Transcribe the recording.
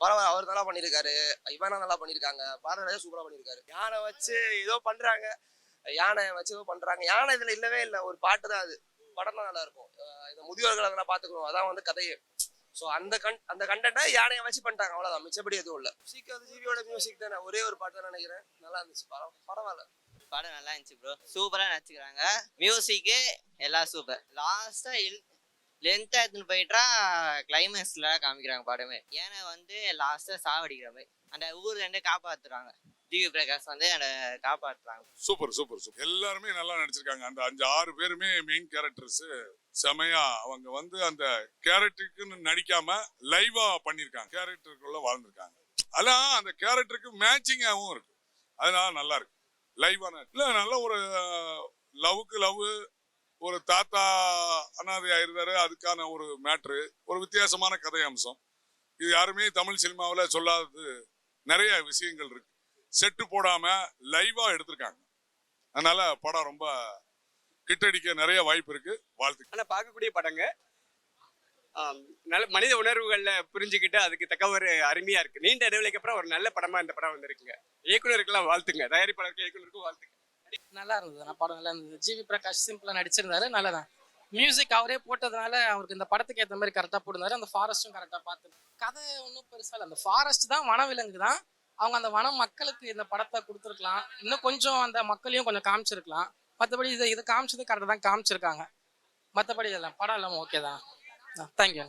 பரவாயில்ல, அவர் நல்லா பண்ணியிருக்காரு. இவனா நல்லா பண்ணியிருக்காங்க. பாரதிராஜா சூப்பரா பண்ணியிருக்காரு. யானை வச்சு ஏதோ பண்றாங்க. யானை வச்சு ஏதோ பண்றாங்க. யானை இதுல இல்லவே இல்லை. ஒரு பாட்டு தான் அது. படம் தான் நல்லா இருக்கும். இந்த முதியோர்கள் அதெல்லாம் பாத்துக்கணும். அதான் வந்து கதையே. ஸோ அந்த கண்டென்ட்டை யானையை வச்சு பண்ணிட்டாங்க. அவ்வளவுதான். மிச்சப்படி எதுவும் இல்லை. மியூசிக் வந்து ஜிவியோட மியூசிக் தானே. ஒரே ஒரு பாட்டு தான் நினைக்கிறேன். நல்லா இருந்துச்சு. பரவாயில்ல. படம் நல்லா இருந்துச்சு ப்ரோ. சூப்பரா நடிச்சுக்கிறாங்க. மியூசிக்கு எல்லாம் சூப்பர். லாஸ்டா லென்த்தா எடுத்துன்னு போயிட்டா கிளைமேக்ஸ்ல காமிக்கிறாங்க படமே. ஏன்னா வந்து லாஸ்டா சாவடிக்கிற மாதிரி அந்த ஊர்ல இருந்து காப்பாத்துறாங்க. ஜிவி பிரகாஷ் வந்து அதை காப்பாற்றுறாங்க. Super super super. எல்லாருமே நல்லா நடிச்சிருக்காங்க. அந்த 5-6 பேருமே மெயின் கேரக்டர்ஸ் செமையா. அவங்க வந்து அந்த கேரக்டருக்குன்னு நடிக்காம லைவா பண்ணிருக்காங்க. கேரக்டருக்குள்ள வாழ்ந்திருக்காங்க. அதான் அந்த கேரக்டருக்கு மேட்சிங்காகவும் இருக்கு. அதனால நல்லா இருக்கு. லைவான இல்ல, நல்ல ஒரு லவ்வுக்கு லவ். ஒரு தாத்தா அனாதை ஆயிருந்தாரு. அதுக்கான ஒரு மேட்ரு. ஒரு வித்தியாசமான கதை அம்சம். இது யாருமே தமிழ் சினிமாவில் சொல்லாதது நிறைய விஷயங்கள் இருக்கு. செட்டு போடாம லைவா எடுத்திருக்காங்க. அதனால படம் ரொம்ப கிட்டடிக்க நிறைய வாய்ப்பு இருக்கு. வாழ்த்துக்கள். ஆனா பார்க்கக்கூடிய படங்க நல்ல மனித உணர்வுகள்ல புரிஞ்சுக்கிட்டு அதுக்கு தக்க ஒரு அருமையா இருக்கு. நீண்ட இடைவெளிக்கு அப்புறம் ஒரு நல்ல படமா இந்த படம் வந்திருக்குங்க. இயக்குனருக்கெல்லாம் வாழ்த்துங்க. தயாரிப்பாளருக்கு இயக்குனருக்கும் வாழ்த்துங்க. நல்லா இருந்தது. படம் நல்லா இருந்தது. ஜிவி பிரகாஷ் சிம்பிளா நடிச்சிருந்தாரு. நல்லதான். மியூசிக் அவரே போட்டதுனால அவருக்கு இந்த படத்துக்கு ஏற்ற மாதிரி கரெக்டாக போட்டிருந்தாரு. அந்த ஃபாரஸ்ட்டும் கரெக்டாக பார்த்து கதை ஒன்றும் பெருசாக இல்லை. அந்த ஃபாரஸ்ட் தான் வனவிலங்கு தான். அவங்க அந்த வனம் மக்களுக்கு இந்த படத்தை கொடுத்துருக்கலாம். இன்னும் கொஞ்சம் அந்த மக்களையும் கொஞ்சம் காமிச்சிருக்கலாம். மற்றபடி இதை காமிச்சது கரெக்டாக தான் காமிச்சிருக்காங்க. மற்றபடி இதெல்லாம் படம் இல்லாமல் ஓகே தான். தேங்க்யூ.